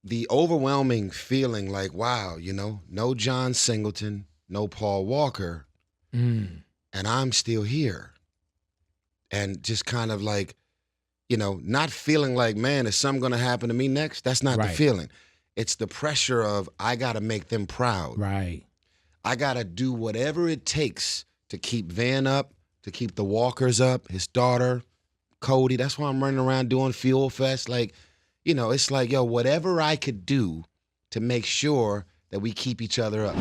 the overwhelming feeling like, wow, no John Singleton, no Paul Walker, and I'm still here. And just kind of like, not feeling like, man, is something going to happen to me next? That's not the feeling. It's the pressure of, I got to make them proud. Right. I got to do whatever it takes to keep Van up, to keep the Walkers up, his daughter, Cody. That's why I'm running around doing Fuel Fest. Like, it's like, whatever I could do to make sure that we keep each other up.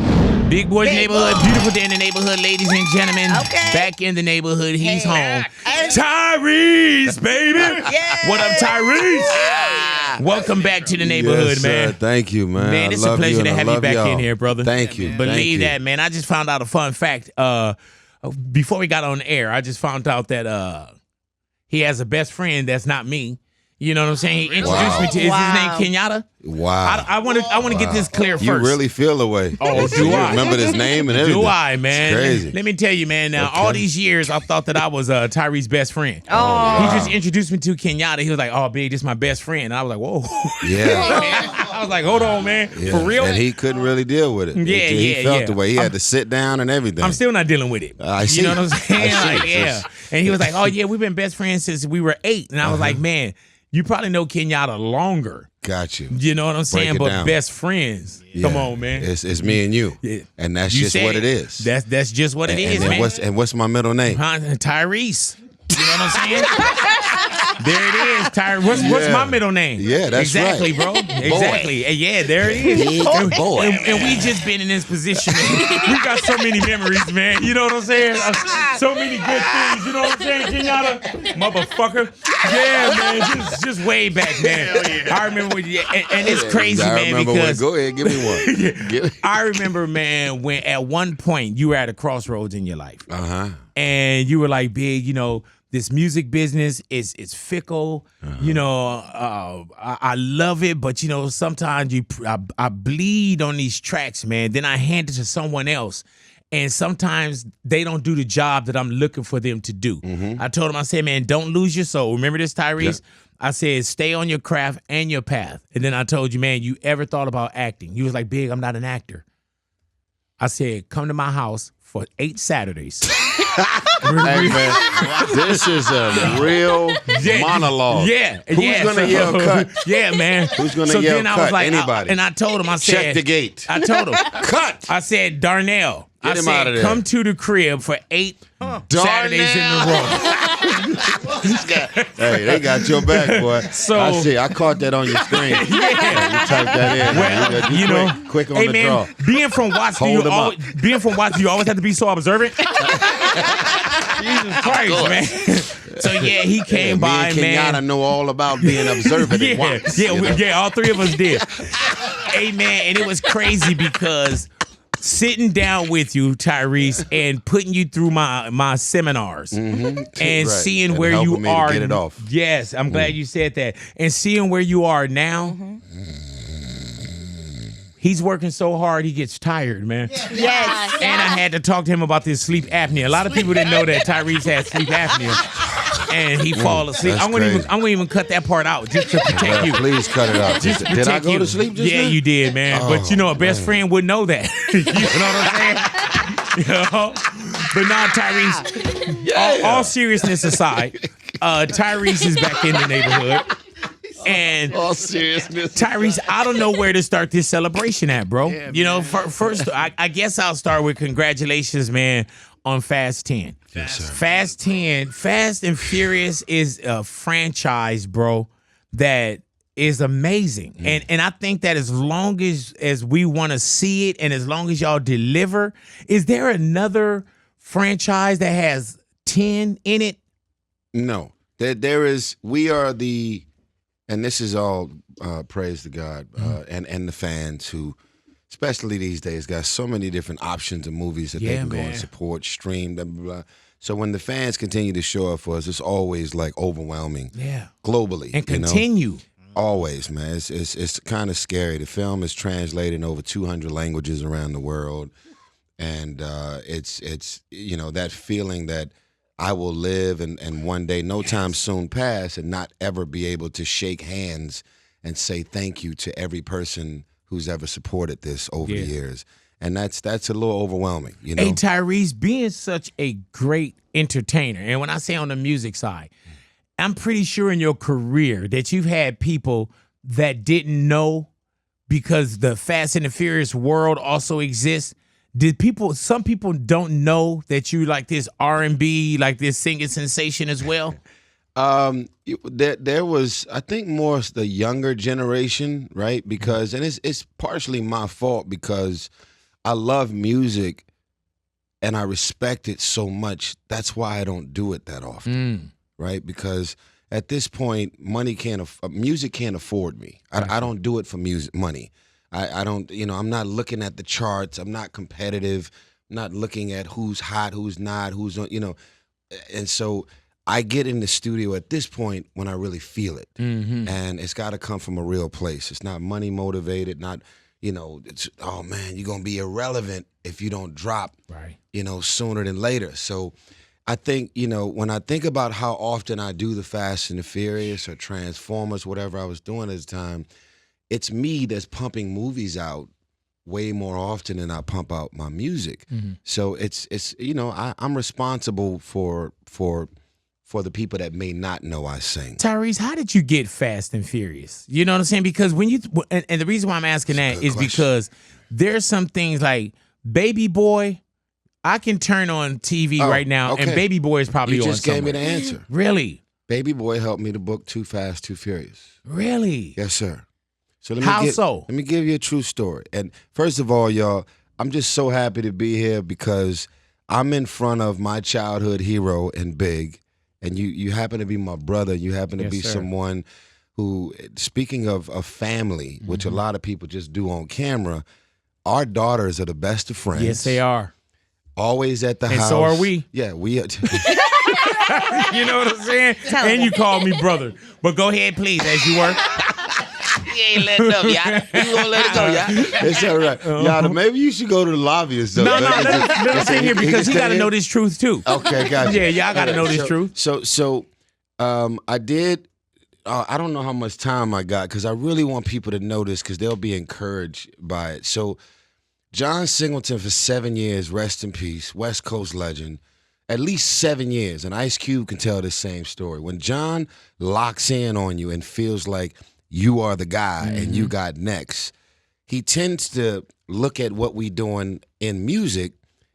Big Boy's Neighborhood, beautiful day in the neighborhood, ladies and gentlemen. Okay. Back in the neighborhood, he's home. Tyrese, baby. Yeah. What up, Tyrese? Welcome back to the neighborhood, man. Thank you, man. Man, it's a pleasure to have you back in here, brother. Thank you. Believe that, man. I just found out a fun fact. Before we got on air, I just found out that he has a best friend that's not me. You know what I'm saying? He introduced me to. Is his name Kenyatta? Wow. I want to get this clear first. You really feel the way. Oh, do I? Remember his name and everything. Do I, man? It's crazy. Let me tell you, man. Now, all these years, I thought that I was Tyrese's best friend. Oh. He just introduced me to Kenyatta. He was like, "Oh, big, this is my best friend." And I was like, "Whoa." Yeah. I was like, "Hold on, man. Yeah. For real?" And he couldn't really deal with it. He felt the way. He had to sit down and everything. I'm still not dealing with it. I see. You know what I'm saying? Yeah. And he was like, "Oh, yeah, we've been best friends since we were 8." And I was like, "Man, you probably know Kenyatta longer." Got you. You know what I'm saying? But down. best friends. Yeah. Come on, man. It's me and you. Yeah. And that's just what it is. That's just what it is, man. What's my middle name? Tyrese. You know what I'm saying? There it is, Tyrese. What's my middle name? Yeah, that's exactly, bro. Exactly. Yeah, there it is. Boy. And we just been in this position. We got so many memories, man. You know what I'm saying? So many good things. You know what I'm saying, Kenyatta? Motherfucker. Yeah, man. Just way back, man. Yeah. I remember when, and it's crazy, man, because go ahead, give me one. I remember, man, when at one point you were at a crossroads in your life. And you were like, big, this music business is fickle. I love it, but sometimes I bleed on these tracks, man. Then I hand it to someone else, and sometimes they don't do the job that I'm looking for them to do. I told him, I said, man, don't lose your soul. Remember this, Tyrese? Yeah. I said, stay on your craft and your path. And then I told you, man, you ever thought about acting? You was like, big, I'm not an actor. I said, come to my house for 8 Saturdays. Hey, man, this is a real monologue. Yeah. Who's going to yell cut? Yeah, man. Who's going to yell cut? I was like, anybody. And I told him, I said. Check the gate. I told him. Cut. I said, Darnell. Get him out of there. Come to the crib for 8 Saturdays in a row. Hey, they got your back, boy. So I caught that on your screen. Yeah. You typed that in. Well, quick on the draw. Being from Watts, you always have to be so observant. Jesus Christ, man. So yeah, he came by, me and man. Kenyatta know all about being observant. Yeah, all 3 of us did. Hey, man, and it was crazy because sitting down with you, Tyrese, and putting you through my seminars and seeing where you are. To get it off. Yes, I'm glad you said that. And seeing where you are now. He's working so hard, he gets tired, man. Yes. And I had to talk to him about this sleep apnea. A lot of people didn't know that Tyrese had sleep apnea. And he fall asleep. I'm gonna even cut that part out just to protect you. Please cut it out. Did I go to sleep just now? You did, man. But a best friend would know that. You know what I'm saying? But now, Tyrese, all seriousness aside, Tyrese is back in the neighborhood. And all seriousness, Tyrese, I don't know where to start this celebration at, bro. Yeah, first, I guess I'll start with congratulations, man, on Fast 10. Yes, sir. Fast 10, Fast and Furious is a franchise, bro, that is amazing. And I think that as long as we want to see it and as long as y'all deliver, is there another franchise that has 10 in it? No. There is, we are the... And this is all praise to God and the fans who, especially these days, got so many different options of movies that they can go and support, stream, blah, blah, blah. So when the fans continue to show up for us, it's always like overwhelming globally. And continue. Always, man. It's kind of scary. The film is translated in over 200 languages around the world. And it's that feeling that I will live and one day, no time soon pass, and not ever be able to shake hands and say thank you to every person who's ever supported this over the years. And that's a little overwhelming, you know? Hey, Tyrese, being such a great entertainer, and when I say on the music side, I'm pretty sure in your career that you've had people that didn't know because the Fast and the Furious world also exists. Some people don't know that you like this R&B, like this singing sensation as well? There was, I think, more the younger generation, right? Because, and it's partially my fault because I love music and I respect it so much. That's why I don't do it that often, right? Because at this point, music can't afford me. I don't do it for money. I don't, I'm not looking at the charts. I'm not competitive. I'm not looking at who's hot, who's not, and so I get in the studio at this point when I really feel it. And it's got to come from a real place. It's not money motivated, not, it's, oh man, you're going to be irrelevant if you don't drop, sooner than later. So I think, when I think about how often I do the Fast and the Furious or Transformers, whatever I was doing at the time, it's me that's pumping movies out way more often than I pump out my music. So it's I'm responsible for the people that may not know I sing. Tyrese, how did you get Fast and Furious? You know what I'm saying? Because when and the reason why I'm asking that is because there's some things like Baby Boy. I can turn on TV right now, and Baby Boy is probably on somewhere. You just gave me the answer. Really? Baby Boy helped me to book Too Fast, Too Furious. Really? Yes, sir. So so? Let me give you a true story. And first of all, y'all, I'm just so happy to be here because I'm in front of my childhood hero in Big, and you happen to be my brother. You happen to be someone who, speaking of family, which a lot of people just do on camera, our daughters are the best of friends. Yes, they are. Always at the house. And so are we. Yeah, we are. You know what I'm saying? And you call me brother. But go ahead, please, as you were. You ain't letting up, y'all. You gonna let it go, y'all. It's all right. Y'all, maybe you should go to the lobby or something. No, let him sit here because he got to know this truth, too. Okay, gotcha. Yeah, y'all got to know this truth. So I did, I don't know how much time I got because I really want people to know this because they'll be encouraged by it. So John Singleton for 7 years, rest in peace, West Coast legend, at least 7 years, and Ice Cube can tell the same story. When John locks in on you and feels like you are the guy and you got next, he tends to look at what we doing in music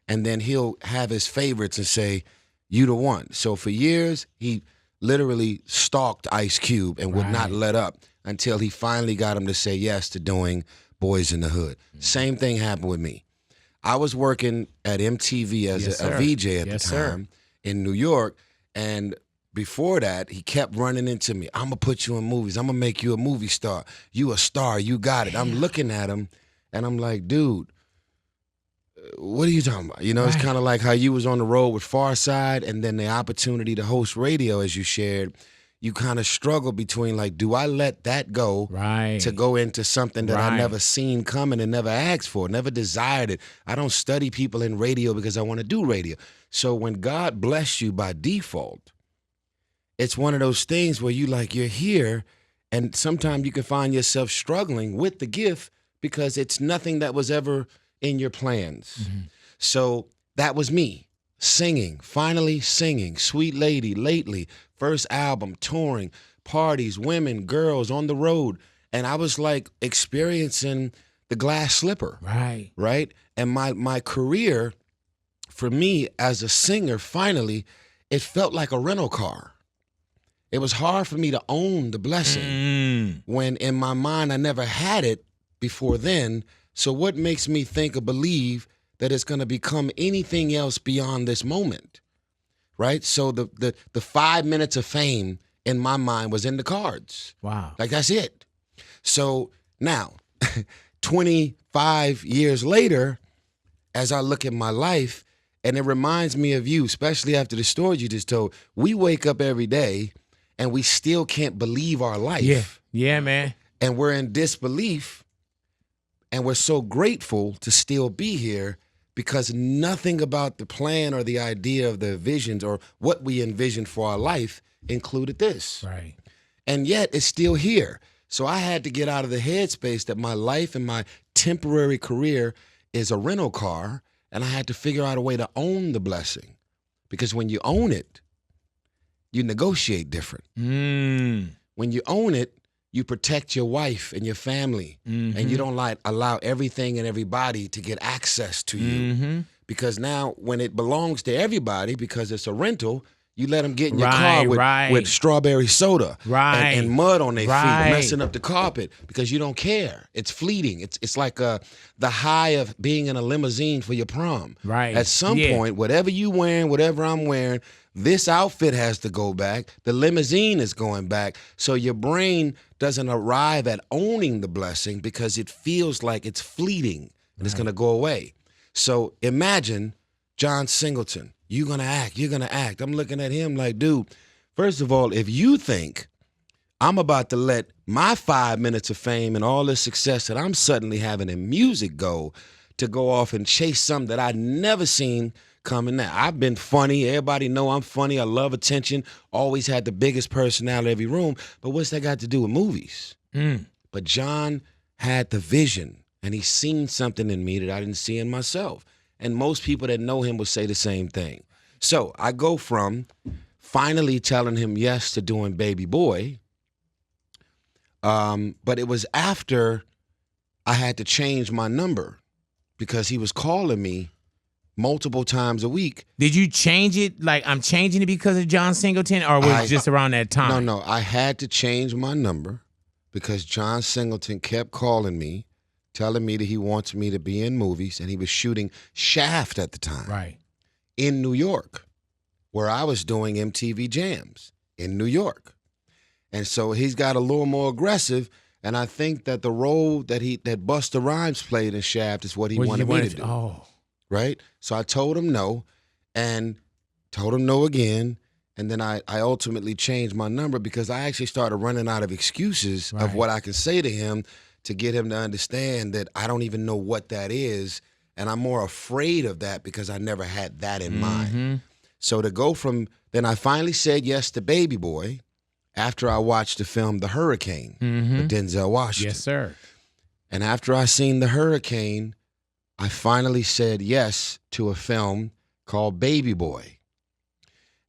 and then he'll have his favorites and say, you the one. So for years, he literally stalked Ice Cube and would not let up until he finally got him to say yes to doing Boys in the Hood. Same thing happened with me. I was working at MTV as a VJ at the time in New York, and before that, he kept running into me. I'm going to put you in movies. I'm going to make you a movie star. You a star. You got it. I'm looking at him, and I'm like, dude, what are you talking about? It's kind of like how you was on the road with Farside, and then the opportunity to host radio, as you shared. You kind of struggle between, like, do I let that go to go into something that I never seen coming and never asked for, never desired it? I don't study people in radio because I want to do radio. So when God bless you by default, it's one of those things where you're here, and sometimes you can find yourself struggling with the gift because it's nothing that was ever in your plans. So that was me, singing, finally singing, Sweet Lady, lately, first album, touring, parties, women, girls, on the road. And I was like experiencing the glass slipper. Right? And my career, for me as a singer, finally, it felt like a rental car. It was hard for me to own the blessing when in my mind I never had it before then. So what makes me think or believe that it's going to become anything else beyond this moment, right? So the 5 minutes of fame in my mind was in the cards. Wow. Like, that's it. So now, 25 years later, as I look at my life, and it reminds me of you, especially after the story you just told, we wake up every day and we still can't believe our life. Yeah, man. And we're in disbelief, and we're so grateful to still be here because nothing about the plan or the idea of the visions or what we envisioned for our life included this. Right. And yet it's still here. So I had to get out of the headspace that my life and my temporary career is a rental car, and I had to figure out a way to own the blessing. Because when you own it, you negotiate different. When you own it, you protect your wife and your family, and you don't allow everything and everybody to get access to you. Because now when it belongs to everybody, because it's a rental, you let them get in your car with strawberry soda and mud on their feet, messing up the carpet because you don't care. It's fleeting. It's like the high of being in a limousine for your prom. At some point, whatever you wearing, whatever I'm wearing, this outfit has to go back. The limousine is going back. So your brain doesn't arrive at owning the blessing because it feels like it's fleeting and it's going to go away. So imagine John Singleton. You're going to act. I'm looking at him like, dude, first of all, if you think I'm about to let my 5 minutes of fame and all the success that I'm suddenly having in music go off and chase something that I never seen coming now. I've been funny. Everybody know I'm funny. I love attention. Always had the biggest personality in every room. But what's that got to do with movies? But John had the vision, and he seen something in me that I didn't see in myself. And most people that know him will say the same thing. So I go from finally telling him yes to doing Baby Boy, but it was after I had to change my number because he was calling me multiple times a week. Did you change it? Like, I'm changing it because of John Singleton, or was it just around that time? No. I had to change my number because John Singleton kept calling me, telling me that he wants me to be in movies, and he was shooting Shaft at the time. In New York, where I was doing MTV Jams in New York. And so he's got a little more aggressive, and I think that the role that Busta Rhymes played in Shaft is what he wanted me to do. Right? So I told him no, and told him no again, and then I ultimately changed my number because I actually started running out of excuses of what I can say to him to get him to understand that I don't even know what that is, and I'm more afraid of that because I never had that in mind. So to go from, then I finally said yes to Baby Boy after I watched the film The Hurricane with Denzel Washington. Yes, sir. And after I seen The Hurricane, I finally said yes to a film called Baby Boy.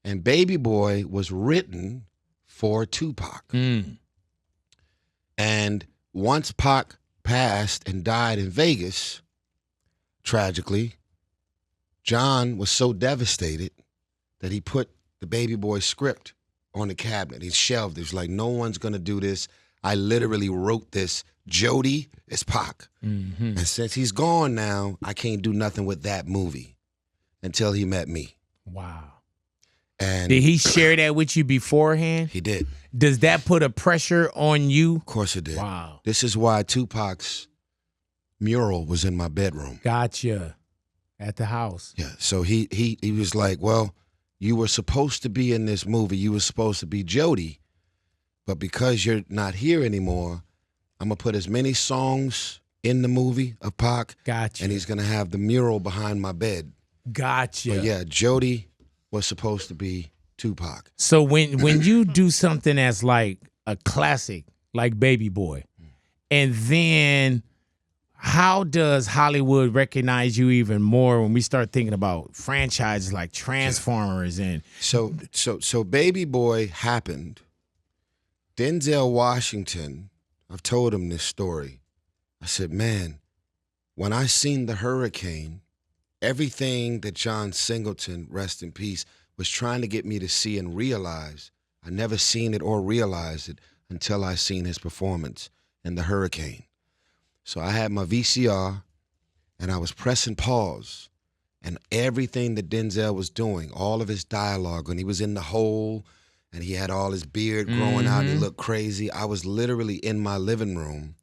And Baby Boy was written for Tupac. And once Pac passed and died in Vegas, tragically, John was so devastated that he put the Baby Boy script on the cabinet. He shelved it. He was like, no one's going to do this. I literally wrote this. Jody is Pac. And since he's gone now, I can't do nothing with that movie until he met me. Wow. And did he share that with you beforehand? He did. Does that put a pressure on you? Of course it did. Wow. This is why Tupac's mural was in my bedroom. Gotcha. At the house. Yeah. So he was like, well, you were supposed to be in this movie. You were supposed to be Jody. But because you're not here anymore, I'm going to put as many songs in the movie of Pac. Gotcha. And he's going to have the mural behind my bed. Gotcha. But yeah, Jody was supposed to be Tupac. So when you do something that's like a classic, like Baby Boy, and then how does Hollywood recognize you even more when we start thinking about franchises like Transformers and So Baby Boy happened. Denzel Washington, I've told him this story. I said, man, when I seen The Hurricane, everything that John Singleton, rest in peace, was trying to get me to see and realize, I never seen it or realized it until I seen his performance in The Hurricane. So I had my VCR, and I was pressing pause, and everything that Denzel was doing, all of his dialogue, when he was in the hole, and he had all his beard growing out, and he looked crazy, I was literally in my living room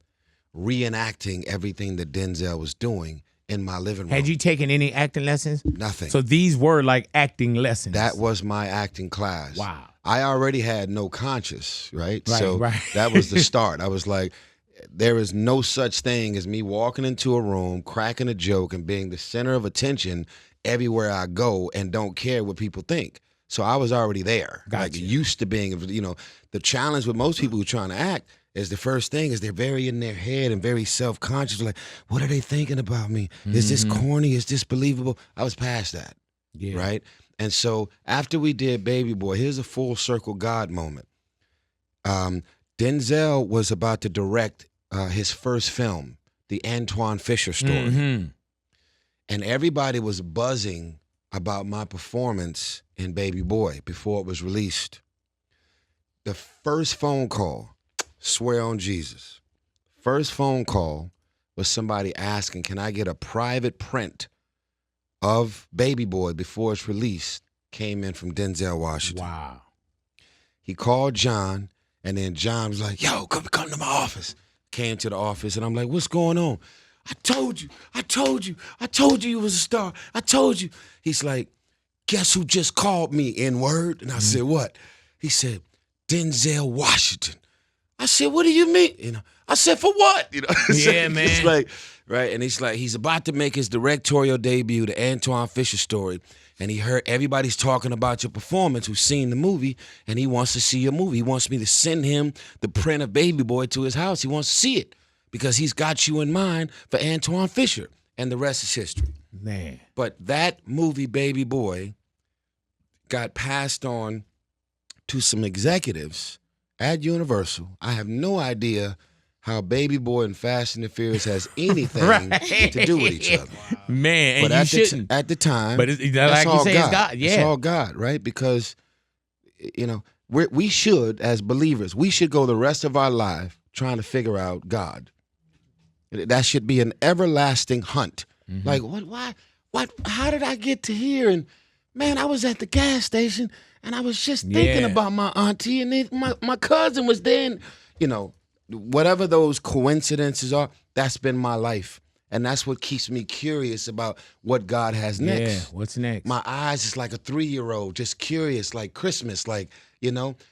reenacting everything that Denzel was doing in my living room. Had you taken any acting lessons? Nothing. So these were like acting lessons. That was my acting class. Wow. I already had no conscience, right? So that was the start. I was like, there is no such thing as me walking into a room, cracking a joke, and being the center of attention everywhere I go and don't care what people think. So I was already there. Gotcha. Like used to being, the challenge with most people who are trying to act is the first thing is they're very in their head and very self-conscious. Like, what are they thinking about me? Is this corny? Is this believable? I was past that, right? And so after we did Baby Boy, here's a full circle God moment. Denzel was about to direct his first film, the Antoine Fisher story. And everybody was buzzing about my performance in Baby Boy before it was released. The first phone call, swear on Jesus, first phone call was somebody asking, can I get a private print of Baby Boy before it's released, came in from Denzel Washington. Wow. He called John, and then John was like, yo, come to my office. Came to the office, and I'm like, what's going on? I told you you was a star. I told you. He's like, guess who just called me, N-word? And I said, what? He said, Denzel Washington. I said, what do you mean? I said, for what? Yeah, man. It's like, right? And he's like, he's about to make his directorial debut, the Antoine Fisher story, and he heard everybody's talking about your performance who's seen the movie, and he wants to see your movie. He wants me to send him the print of Baby Boy to his house. He wants to see it because he's got you in mind for Antoine Fisher, and the rest is history. Man. But that movie, Baby Boy, got passed on to some executives at Universal. I have no idea how Baby Boy and Fast and the Furious has anything to do with each other. Man, But and you shouldn't. at the time, But that's like you all say, God. it's God. Yeah. It's all God, right? Because, we should, as believers, we should go the rest of our life trying to figure out God. That should be an everlasting hunt. Like, what, how did I get to here? And, man, I was at the gas station, and I was just thinking about my auntie, and then my cousin was there, and, whatever those coincidences are, that's been my life. And that's what keeps me curious about what God has next. Yeah, what's next? My eyes is like a 3-year-old, just curious, like Christmas,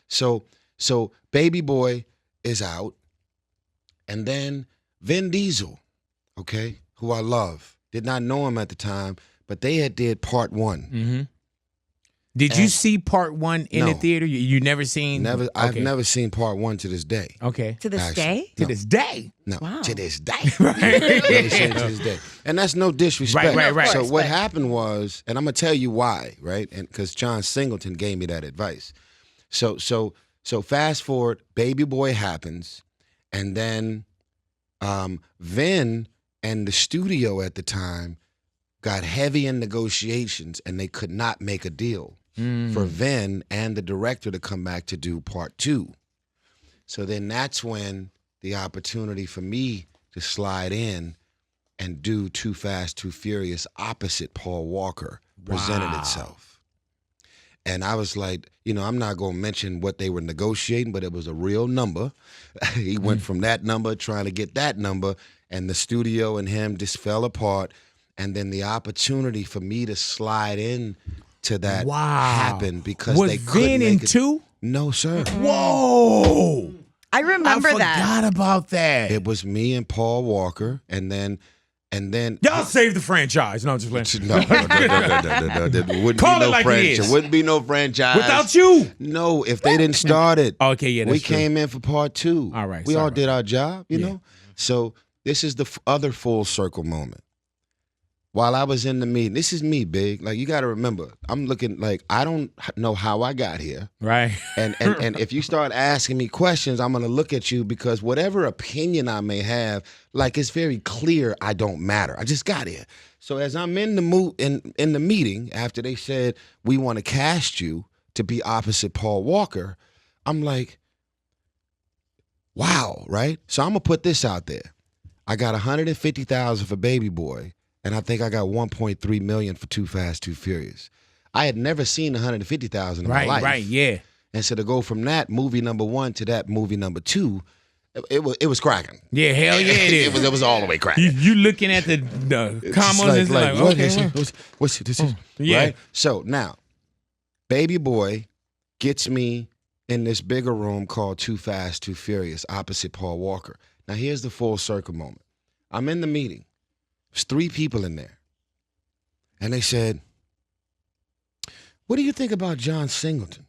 So Baby Boy is out. And then Vin Diesel, okay, who I love, did not know him at the time, but they had did part 1. Did you see part 1 in the No. theater? You never seen? Never. Okay. I've never seen part 1 to this day. Okay. To this Actually. day? To this day. No, Wow. to this day. Right. Never seen it to this day. And that's no disrespect. Right. So course, what but- happened was, and I'm gonna tell you why, right? And because John Singleton gave me that advice. So fast forward, Baby Boy happens, and then Vin and the studio at the time got heavy in negotiations, and they could not make a deal for Vin and the director to come back to do part 2. So then that's when the opportunity for me to slide in and do Too Fast, Too Furious opposite Paul Walker presented itself. And I was like, I'm not going to mention what they were negotiating, but it was a real number. He went from that number trying to get that number, and the studio and him just fell apart. And then the opportunity for me to slide in to that happened because Was they couldn't Vin make in it. 2? No, sir. Whoa. I remember I that. forgot about that. It was me and Paul Walker, and then Y'all saved the franchise. No, I'm just playing. no. There wouldn't Call be it no like it franchise. is. Wouldn't be no franchise Without you. No, if they didn't start it. Okay, yeah, that's we true. came in for part 2. All right, we sorry all about did our job, you Yeah. know. So this is the other full circle moment. While I was in the meeting, this is me, Big. Like, you got to remember, I'm looking like I don't know how I got here. Right. And if you start asking me questions, I'm going to look at you because whatever opinion I may have, like, it's very clear I don't matter. I just got here. So as I'm in the meeting after they said we want to cast you to be opposite Paul Walker, I'm like, wow, right? So I'm going to put this out there. I got $150,000 for Baby Boy, and I think I got $1.3 million for Too Fast, Too Furious. I had never seen $150,000 in my life. Right, yeah. And so to go from that movie number 1 to that movie number 2, it was cracking. Yeah, hell yeah, it is. It was all the way cracking. You looking at the It's commas and it's like, what okay, is well. it? What's this? Is, yeah. Right? So now, Baby Boy gets me in this bigger room called Too Fast, Too Furious, opposite Paul Walker. Now here's the full circle moment. I'm in the meeting. There's 3 people in there. And they said, what do you think about John Singleton?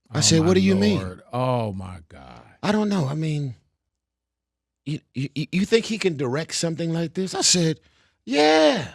I said, my what do you Lord. mean? Oh, my God. I don't know. I mean, you think he can direct something like this? I said, yeah.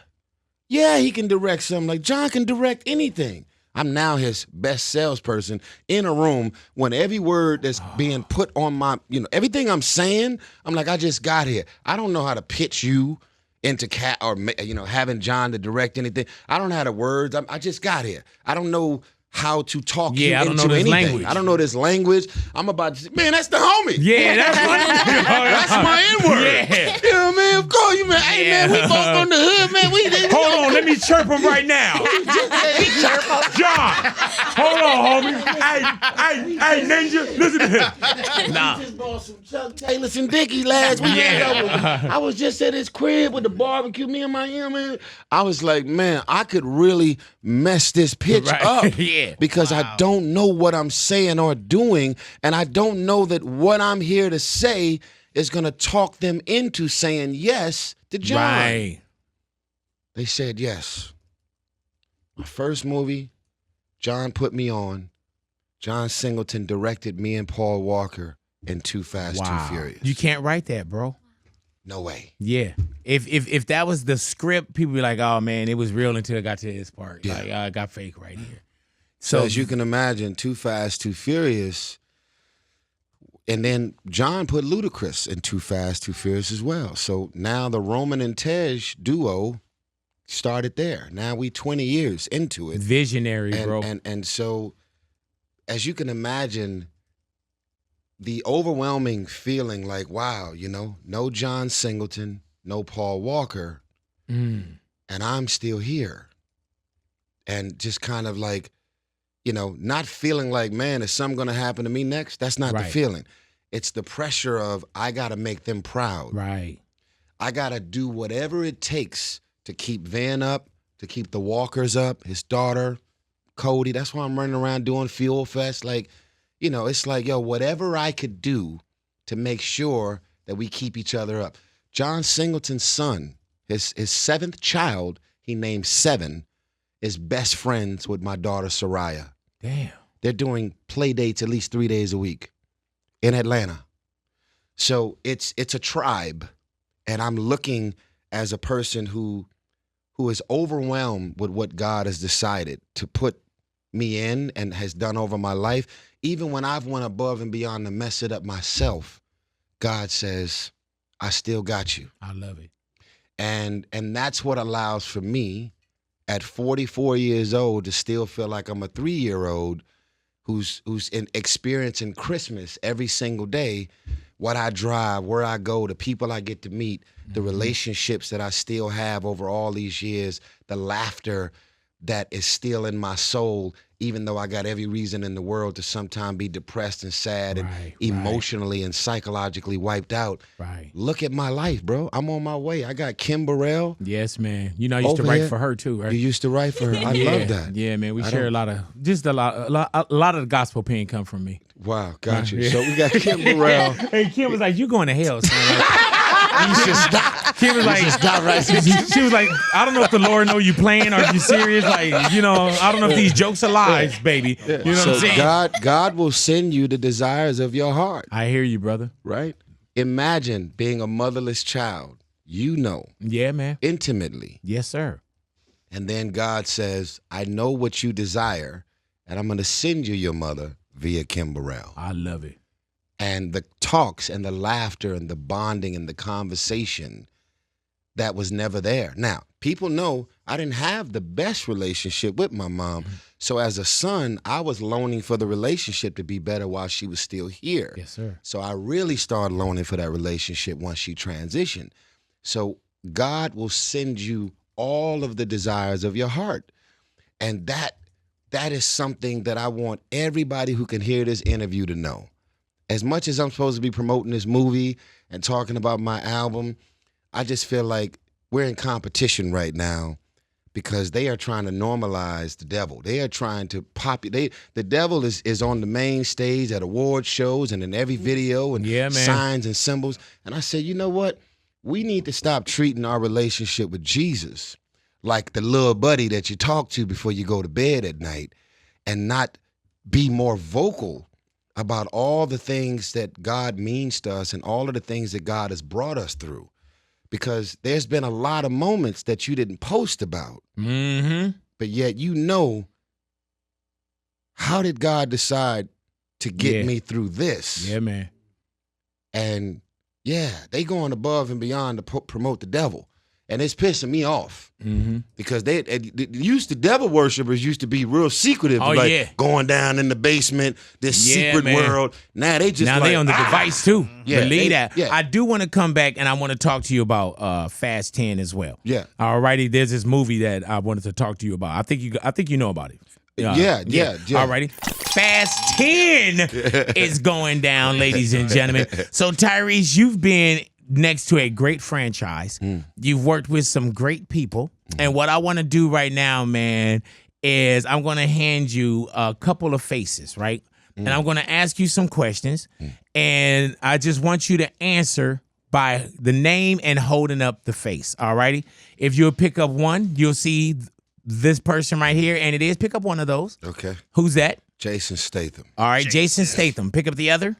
Yeah, he can direct something. Like, John can direct anything. I'm now his best salesperson in a room when every word that's being put on my, everything I'm saying, I'm like, I just got here. I don't know how to pitch you into having John to direct anything. I don't have the words. I just got here. I don't know how to talk you I don't into know this anything. language. I don't know this language. I'm about to say, man, that's the homie. Yeah, that's That's my N-word. Yeah. You know what I mean? Of course, you man. Hey, man, we both on the hood, man. Hold on, let me chirp him right now. John, hold on, homie. Hey, Ninja, listen to him. Nah. We just bought some Chuck Taylors and Dickies last week. I was just at his crib with the barbecue, me and my man. I was like, man, I could really mess this pitch up. Yeah. Because I don't know what I'm saying or doing, and I don't know that what I'm here to say is going to talk them into saying yes to John. Right. They said yes. My first movie, John put me on. John Singleton directed me and Paul Walker in Too Fast, Too Furious. You can't write that, bro. No way. Yeah. If that was the script, people be like, oh, man, it was real until it got to this part. Yeah. Like, I got fake right here. So as you can imagine, Too Fast, Too Furious, and then John put Ludacris in Too Fast, Too Furious as well. So now the Roman and Tej duo started there. Now we 20 years into it. Visionary, bro. And so as you can imagine, the overwhelming feeling like, wow, no John Singleton, no Paul Walker, and I'm still here. And just kind of like, not feeling like, man, is something going to happen to me next? That's not the feeling. It's the pressure of, I got to make them proud. Right. I got to do whatever it takes to keep Van up, to keep the Walkers up, his daughter, Cody. That's why I'm running around doing Fuel Fest. Like, it's like, whatever I could do to make sure that we keep each other up. John Singleton's son, his seventh child, he named Seven, is best friends with my daughter, Soraya. Damn. They're doing play dates at least 3 days a week in Atlanta. So it's a tribe, and I'm looking as a person who is overwhelmed with what God has decided to put me in and has done over my life. Even when I've went above and beyond to mess it up myself, God says, I still got you. I love it. And that's what allows for me at 44 years old to still feel like I'm a 3-year-old who's experiencing Christmas every single day, what I drive, where I go, the people I get to meet, the relationships that I still have over all these years, the laughter that is still in my soul, even though I got every reason in the world to sometimes be depressed and sad and emotionally and psychologically wiped out. Right. Look at my life, bro. I'm on my way. I got Kim Burrell. Yes, man. I used to write for her too, right? You used to write for her. I love that. Yeah, man. We share a lot of the gospel pain come from me. Wow, got you. So we got Kim Burrell. Hey, Kim was like, "You going to hell, son?" You should stop. Kim was like, stop right. She was like, "I don't know if the Lord know you playing or if you serious. Like, I don't know if these jokes are lies, baby. You know what I'm saying?" God will send you the desires of your heart. I hear you, brother. Right? Imagine being a motherless child. Yeah, man. Intimately. Yes, sir. And then God says, I know what you desire, and I'm going to send you your mother via Kim Burrell. I love it. And the talks and the laughter and the bonding and the conversation that was never there. Now, people know I didn't have the best relationship with my mom. So as a son, I was longing for the relationship to be better while she was still here. Yes, sir. So I really started longing for that relationship once she transitioned. So God will send you all of the desires of your heart. And that is something that I want everybody who can hear this interview to know. As much as I'm supposed to be promoting this movie and talking about my album, I just feel like we're in competition right now because they are trying to normalize the devil. They are trying to the devil is on the main stage at award shows and in every video and signs and symbols. And I said, you know what? We need to stop treating our relationship with Jesus like the little buddy that you talk to before you go to bed at night and not be more vocal about all the things that God means to us and all of the things that God has brought us through. Because there's been a lot of moments that you didn't post about. Mm-hmm. But yet how did God decide to get me through this? Yeah, man. And they going above and beyond to promote the devil. And it's pissing me off because the devil worshipers used to be real secretive, going down in the basement, this secret world. Now they they on the device too. Yeah, Believe that. Yeah. I do want to come back and I want to talk to you about Fast 10 as well. Yeah. Alrighty, there's this movie that I wanted to talk to you about. I think you know about it. Yeah. Alrighty. Fast 10 is going down, ladies and gentlemen. So Tyrese, you've been next to a great franchise. You've worked with some great people. And what I want to do right now, man, is I'm going to hand you a couple of faces, right? And I'm going to ask you some questions. And I just want you to answer by the name and holding up the face, all righty? If you'll pick up one, you'll see this person right here, and it is. Pick up one of those. Okay. Who's that? Jason Statham. All right, Jason Statham. Pick up the other.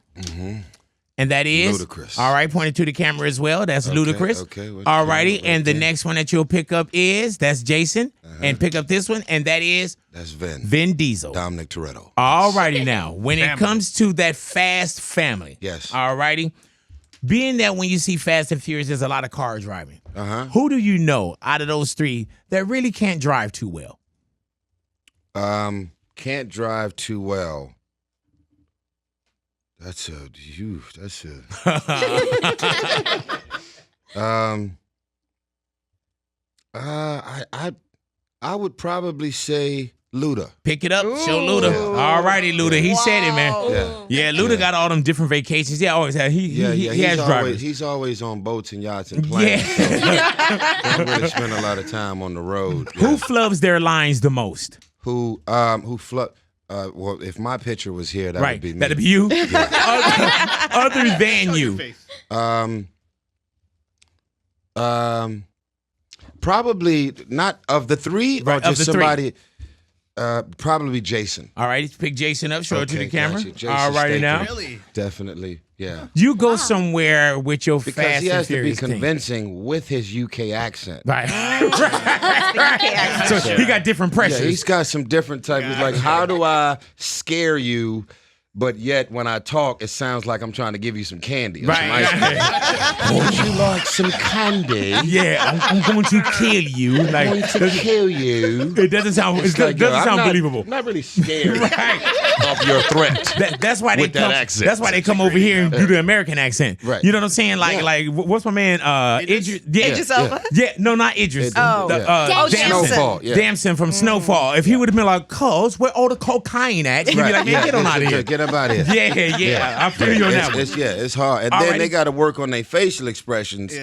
And that is? Ludacris. All right, pointed to the camera as well. That's Ludacris. Okay. All righty, and the next one that you'll pick up that's Jason. And pick up this one, and that's Vin. Vin Diesel. Dominic Toretto. All righty now, when it comes to that Fast family. Yes. All righty. Being that when you see Fast and Furious, there's a lot of cars driving. Uh-huh. Who do you know out of those three that really can't drive too well? Can't drive too well. I would probably say Luda. Pick it up, show Luda. All righty, Luda. He said it, man. Yeah. Luda got all them different vacations. Yeah, always had. He has drivers. He's always on boats and yachts and planes. Yeah. So don't really spend a lot of time on the road. Yeah. Who flubs their lines the most? Who flub? Well, if my picture was here, that would be me. That'd be you. Yeah. Other than you. Probably not of the three, or just somebody. Probably Jason. All right, pick Jason up. Show it to the camera. Gotcha. All righty now. Really? Definitely, yeah. You go somewhere with your because Fast he has and Furious to be convincing with his UK accent. Right. So he got different pressures. Yeah, he's got some different types. It's like, how do I scare you? But yet, when I talk, it sounds like I'm trying to give you some candy. Or some ice cream. Would you like some candy? Yeah, I'm going to kill you. I'm going to kill you. It doesn't sound. It like, doesn't sound believable. I'm not really scared of your threat. That's why they with come. That accent. That's why they come over here and do the American accent. Right. You know what I'm saying? Like what's my man? Idris. Idris Elba? Yeah, no, not Idris. Damson. Snowfall. Yeah. Damson from Snowfall. If he would have been like, "Cuz, where all the cocaine at?" He'd be like, "Man, get on out of here. Get up out of here." Yeah. I feel you on that one. It's hard. And then they got to work on their facial expressions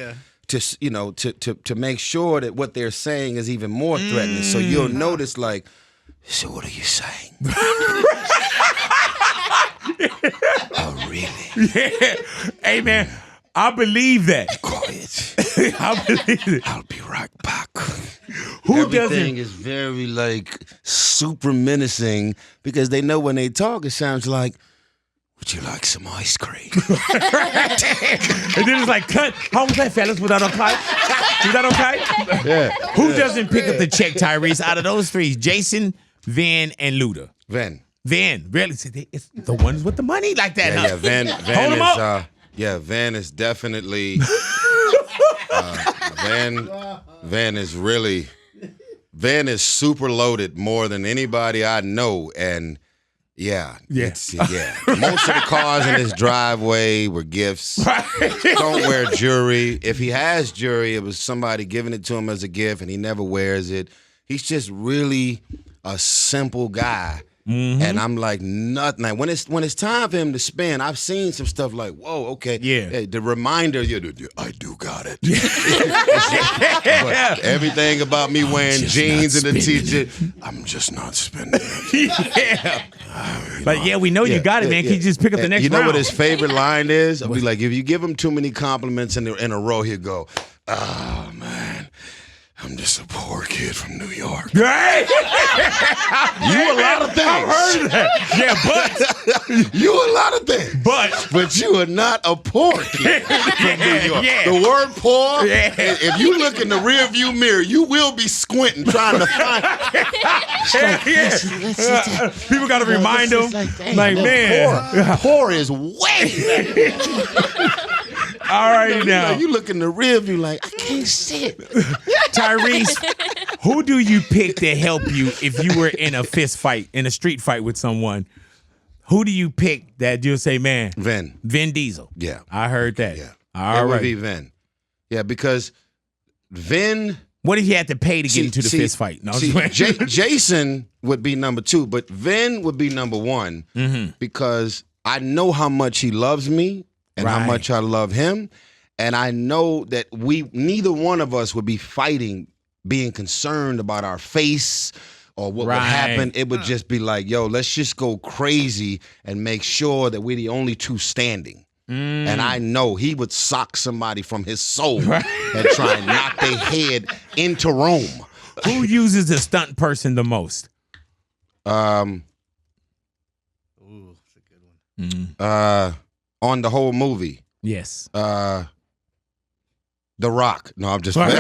to make sure that what they're saying is even more threatening. So you'll notice, like, so what are you saying? Oh, really? Yeah. Hey, man, I believe that. Quiet. I believe it. I'll be right back. doesn't? Everything is very, like, super menacing because they know when they talk, it sounds like, would you like some ice cream? And then it's like, cut. How was that, fellas? Was that okay? Was that okay? Yeah. Who doesn't pick up the check, Tyrese? Out of those three, Jason, Vin, and Luda. Vin, really? It's the ones with the money like that, huh? Yeah, Vin Hold him up. Vin is definitely Vin is super loaded more than anybody I know, and most of the cars in his driveway were gifts. Don't wear jewelry. If he has jewelry, it was somebody giving it to him as a gift, and he never wears it. He's just really a simple guy. And I'm like, nothing. Like, when it's time for him to spend, I've seen some stuff like, whoa, okay. Yeah. Hey, the reminder, I do got it. But everything about me wearing jeans and a t-shirt, I'm just not spending it. But we know you got it, man. Can you just pick up the next round? You know what his favorite line is? I'll be like, if you give him too many compliments in a row, he'll go, oh, man. I'm just a poor kid from New York. Right? You a lot of things. I've heard of that. Yeah, but You a lot of things. but you are not a poor kid from New York. Yeah. The word poor, Yeah. if you look in the rearview mirror, you will be squinting trying to find. people got to remind them, like, man. Poor is way. All right, now. You look in the rearview like, I can't sit. Tyrese, who do you pick to help you if you were in a fist fight, in a street fight with someone? Who do you pick that you'll say, man? Vin Diesel. Yeah. I heard that. Yeah. All it would right. be Vin. Yeah, because Vin. What if you had to pay to get into the fist fight? No, Jason would be number 2, but Vin would be number 1 because I know how much he loves me and how much I love him. And I know that neither one of us would be fighting, being concerned about our face or what would happen. It would just be like, yo, let's just go crazy and make sure that we're the only two standing. And I know he would sock somebody from his soul and try and knock their head into Rome. Who uses the stunt person the most? Ooh, that's a good one. On the whole movie. Yes. The Rock. No, I'm just Here we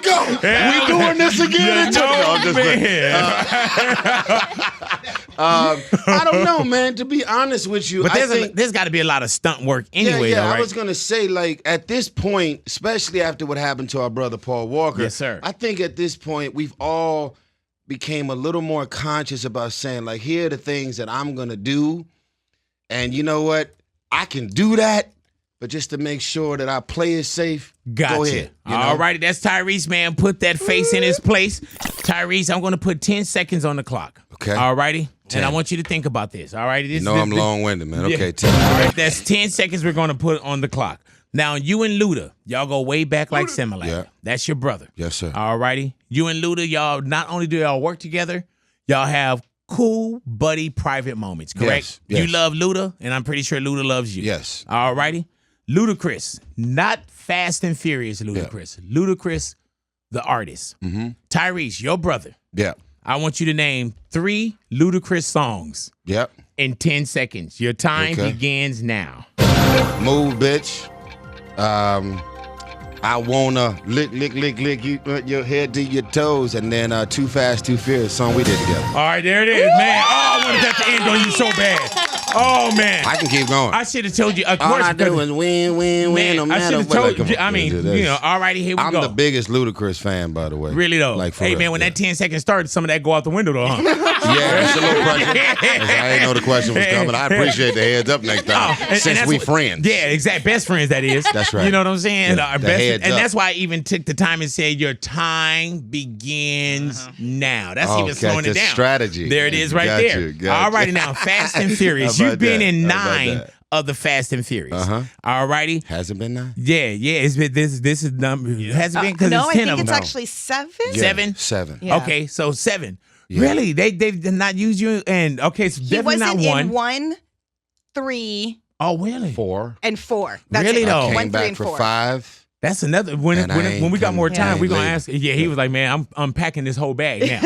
go. We doing this again. I don't know, man. To be honest with you, but there's got to be a lot of stunt work anyway. Yeah, though, right? I was gonna say, like, at this point, especially after what happened to our brother Paul Walker. Yes, sir. I think at this point we've all became a little more conscious about saying, like, here are the things that I'm gonna do, and you know what, I can do that. But just to make sure that our play is safe, go ahead. All righty, that's Tyrese, man. Put that face in his place. Tyrese, I'm going to put 10 seconds on the clock. Okay. All righty? 10. And I want you to think about this. All righty? I'm long-winded, man. Okay, 10. All right, that's 10 seconds we're going to put on the clock. Now, you and Luda, y'all go way back like Similac. Yeah. That's your brother. Yes, sir. All righty? You and Luda, y'all, not only do y'all work together, y'all have cool buddy private moments, correct? Yes. You love Luda, and I'm pretty sure Luda loves you. Yes. All righty? Ludacris, not Fast and Furious Ludacris. Yeah. Ludacris, the artist. Tyrese, your brother. Yeah. I want you to name 3 Ludacris songs. Yep. In 10 seconds. Your time begins now. Move, bitch. I wanna lick you, your head to your toes, and then Too Fast, Too Furious, song we did together. All right, there it is, man. Oh, I wanted that to end on you so bad. Oh, man. I can keep going. I should have told you. Of All course, I do is win, no I matter should have what. told you. I mean, all righty, here we go. I'm the biggest Ludacris fan, by the way. Really, though? Like, for hey, real, man, when that 10 seconds started, some of that go out the window, though, huh? Yeah, it's a little pressure. I didn't know the question was coming. I appreciate the heads up next time, since we friends. Yeah, exactly. Best friends, that is. That's right. You know what I'm saying? Yeah, and that's why I even took the time and said, your time begins now. That's even slowing it down. Strategy. There it is right there. All righty, now, Fast and Furious. You've been in 9 of the Fast and Furious. All righty. Hasn't been 9? Yeah. It's been this is number. It hasn't been because it's 10 of them. No, I think it's actually 7. Yeah, 7? 7. Yeah. Okay, so 7. Yeah. Really? They've not used you and okay, so He definitely not wasn't 1. in 1, 3, Oh, really? 4. and 4. That's Really, it. though? Came 1, 3, back and for 4. 5. That's another when we got more time, we're gonna ask. Yeah, he was like, man, I'm unpacking this whole bag now.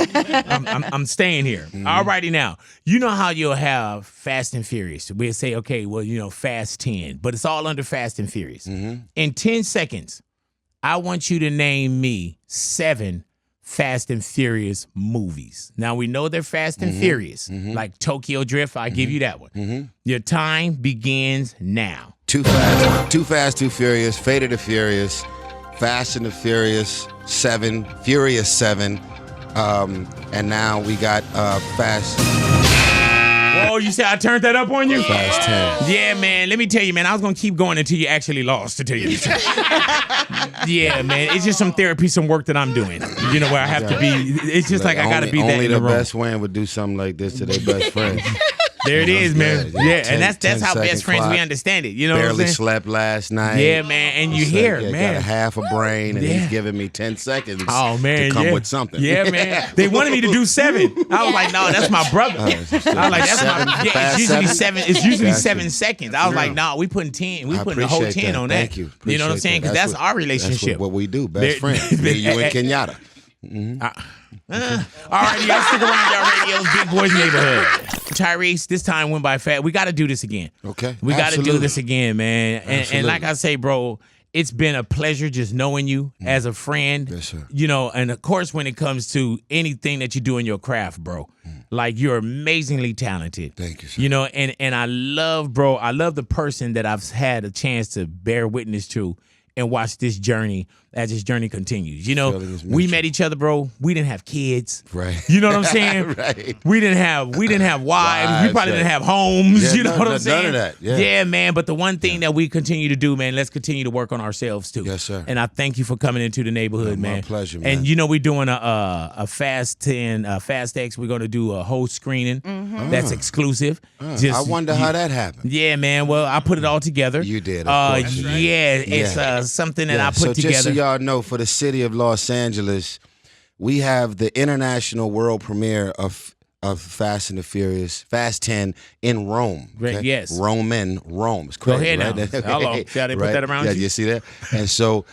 I'm staying here. All righty now. You know how you'll have Fast and Furious. We'll say, okay, well, Fast 10, but it's all under Fast and Furious. In 10 seconds, I want you to name me 7 Fast and Furious movies. Now we know they're Fast and Furious, like Tokyo Drift. I give you that one. Your time begins now. Too Fast, Too Furious, Fate of the Furious, Fast and the Furious 7, Furious 7, and now we got Fast. Oh, you said I turned that up on you? Fast 10. Yeah, man. Let me tell you, man. I was gonna keep going until you actually lost. To tell you, the truth. Yeah, man. It's just some therapy, some work that I'm doing. You know, where I have to be. It's just like I gotta be that Only in the the room. best friend would do something like this to their best friend. There it is, man. Yeah, Yeah, 10 and that's 10 how best second friends we clock. understand it. You know what I'm Barely saying? slept last night. Yeah, man. And you hear, Got a man. half a brain, and Yeah. he's giving me 10 seconds Oh man, to come yeah. with something. Yeah, man. They wanted me to do 7. I was like, no, that's my brother. I was like, that's my. Yeah, Fast it's usually 7. It's usually Gotcha. 7 seconds. I was like, no, we putting 10. We putting a whole 10 on that. Thank you. You know what I'm saying? Because that's our relationship. That's what we do. Best friends. Me, you, and Kenyatta. All right, y'all stick around, y'all radios, Big Boys Neighborhood. Tyrese, this time went by fast. We got to do this again. Okay. We got to do Absolutely. this again, man. And like I say, bro, it's been a pleasure just knowing you as a friend. Yes, sir. You know, and of course, when it comes to anything that you do in your craft, bro, like you're amazingly talented. Thank you, sir. You know, and I love, bro, I love the person that I've had a chance to bear witness to and watch this journey as this journey continues. You know, Feeling is we mutual. met each other, bro. We didn't have kids. Right. You know what I'm saying? Right. We didn't have wives. Wives, We probably right. didn't have homes. Yeah, You know none- what I'm none saying? of that, yeah. Man. But the one thing that we continue to do, man, let's continue to work on ourselves too. Yes, sir. And I thank you for coming into the neighborhood, My man. pleasure, man. And you know, we're doing a Fast 10, Fast X. We're going to do a whole screening that's exclusive. I wonder how that happened. Yeah, man. Well, I put it all together. You did, of course. Yeah, it's something that I put so together. just so y'all know, for the city of Los Angeles, we have the international world premiere of Fast and the Furious, Fast 10 in Rome. Right, yes. Rome. It's Go crazy, ahead now. right? Hello. See how they put that around yeah, you? you see that? And so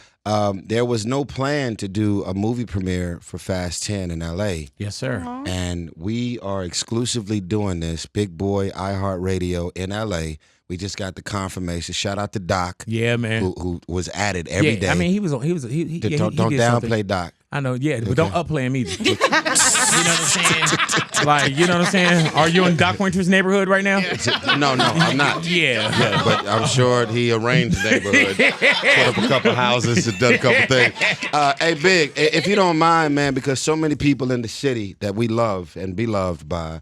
there was no plan to do a movie premiere for Fast 10 in L.A., Yes, sir. and we are exclusively doing this, Big Boy iHeartRadio in L.A. We just got the confirmation. Shout out to Doc, Yeah, man. who was at it every day. I mean, he don't did downplay something. Doc. I know, yeah, but don't upplay him either. You know what I'm saying? Like, you know what I'm saying? Are you in Doc Winter's neighborhood right now? No, I'm not. Yeah. But I'm sure he arranged the neighborhood, put up a couple houses, and done a couple things. Hey, Big, if you don't mind, man, because so many people in the city that we love and be loved by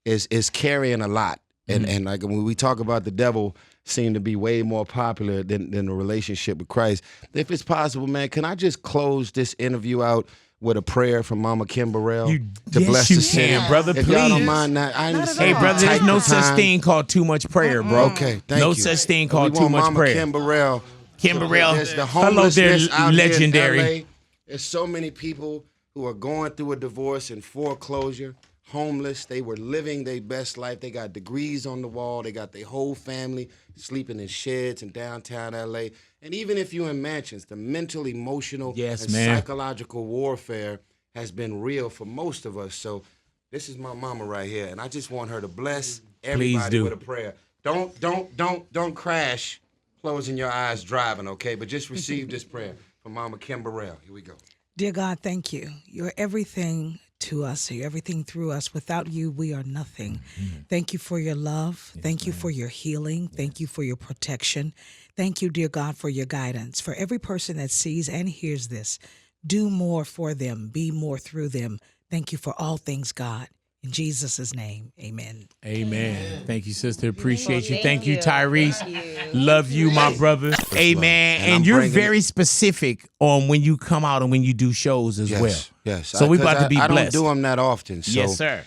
is carrying a lot. And like when we talk about the devil seem to be way more popular than the relationship with Christ. If it's possible, man, can I just close this interview out with a prayer from Mama Kim Burrell to yes, bless you the city? can, brother, If y'all don't please. mind that, I understand. Hey, how brother, there's tight no the such time- thing called too much prayer, bro. Okay, thank no you. such thing And called we too want much Mama prayer. Kim Burrell. Kim Burrell, There's the hello there, homelessness out legendary. here in LA. There's so many people who are going through a divorce and foreclosure, homeless. They were living their best life. They got degrees on the wall. They got their whole family sleeping in sheds in downtown LA. And even if you're in mansions, the mental, emotional, Yes, and man. psychological warfare has been real for most of us. So this is my mama right here, and I just want her to bless everybody do. with a prayer. Don't crash closing your eyes driving, okay? But just receive this prayer from Mama Kim Burrell. Here we go. Dear God, thank you. You're everything to us. You're everything through us. Without you, we are nothing. Thank you for your love. Thank you for your healing. Thank you for your protection. Thank you, dear God, for your guidance. For every person that sees and hears this, do more for them. Be more through them. Thank you for all things, God. In Jesus' name, amen. Amen. Thank you, sister. Appreciate you. Thank you, Tyrese. Love you, my brother. Amen. And And I'm you're bringing very specific on when you come out and when you do shows as well. Yes. So we about to be I blessed. don't do them that often. So, Yes, sir.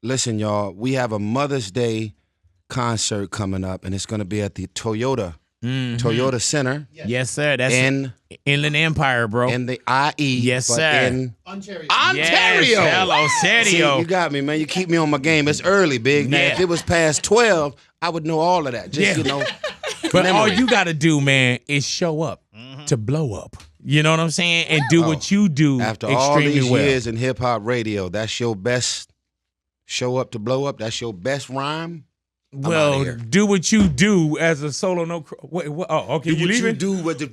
Listen, y'all, we have a Mother's Day concert coming up, and it's going to be at the Toyota Center Yes, sir. That's in Inland Empire, bro. the IE. Yes, but sir. in Ontario. Yes, hello, See, Sergio. you got me, man. You keep me on my game. It's early, Big. Now, Yeah. if it was past 12, I would know all of that. Just, Yeah. you know. But all memory. you got to do, man, is show up to blow up. You know what I'm saying? And do what you do After all extremely these well. years in hip-hop radio, that's your best show up to blow up? That's your best rhyme? outta Well, here. do what you do as a solo. No, wait, what? Oh, okay. You leaving? do what the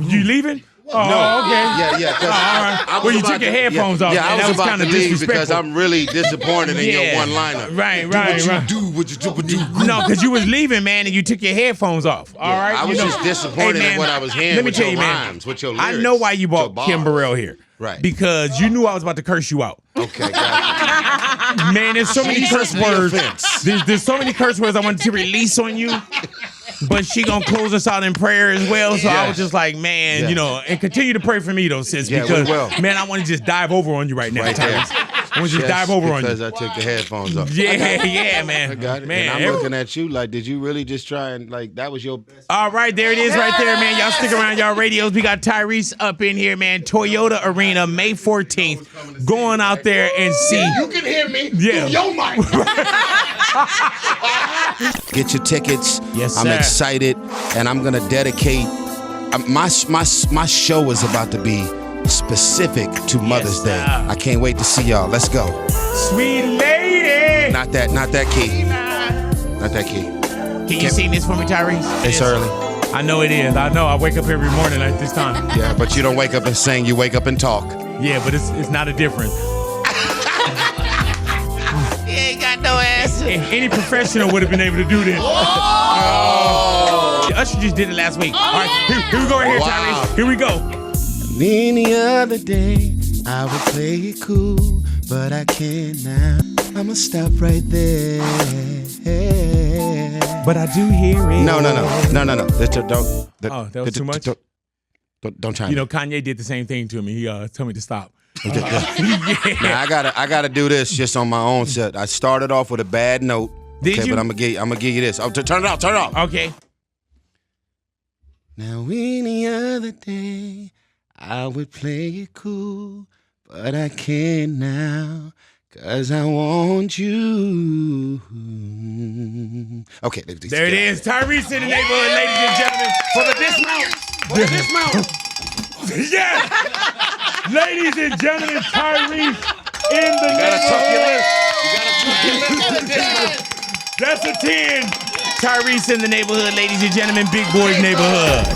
You leaving? Oh, No. okay. Yeah. 'cause Oh, all right. I was Well, you about took your to- headphones off, Yeah, man. I That was was about kinda to leave because disrespectful. I'm really disappointed in your Yeah. one-liner. Right. Do what you do. No, because you was leaving, man, and you took your headphones off. All right. I was just disappointed in what I was hearing Let me with tell your you, man. rhymes, with your I lyrics, know why you your brought bars. Kim Burrell here. Right. Because you knew I was about to curse you out. Okay, gotcha. Man, there's so many Jesus, curse the words. offense. There's so many curse words I wanted to release on you. But she gonna close us out in prayer as well. So I Yes. was just like, man, Yes. and continue to pray for me though, sis. Yeah, we because will. man, I want to just dive over on you right now, Right there. Tyrese. I want you to dive over on because you. I took the headphones off. Yeah, man. I got it. Man, and I'm looking at you like, did you really just try and like that was your best? All right, there it is right there, man. Y'all stick around, y'all radios. We got Tyrese up in here, man. Toyota Arena, May 14th. Going out there and see. You can hear me. Yeah. Yo, Mike. Get your tickets. Yes, I'm sir. excited, and I'm gonna dedicate. My show is about to be specific to Mother's Day. sir. I can't wait to see y'all. Let's go. Sweet lady. Not that key. Not that key. Can you sing this for me, Tyrese? It's early. I know it is. I know. I wake up every morning at this time. Yeah, but you don't wake up and sing. You wake up and talk. Yeah, but it's not a difference. He ain't got no ass. Any professional would have been able to do this. Usher just did it last week. All right, here we go right here, Wow. Tyrese. Here we go. Any other day, I would play it cool, but I can't now. I'ma stop right there. But I do hear it. No. Don't. Oh, that was too much? Don't try. You know, Kanye did the same thing to me. He told me to stop. Now I gotta do this just on my own set. I started off with a bad note. Did okay, you? but I'm gonna give you this. Oh, turn it off. Okay. Now any other day, I would play it cool, but I can't now, 'cause I want you. Okay. There it is. Tyrese in the neighborhood, ladies and gentlemen. For the dismount. Yes! Ladies and gentlemen, Tyrese in the neighborhood. That's a 10. Tyrese in the neighborhood, ladies and gentlemen, Big Boy's neighborhood.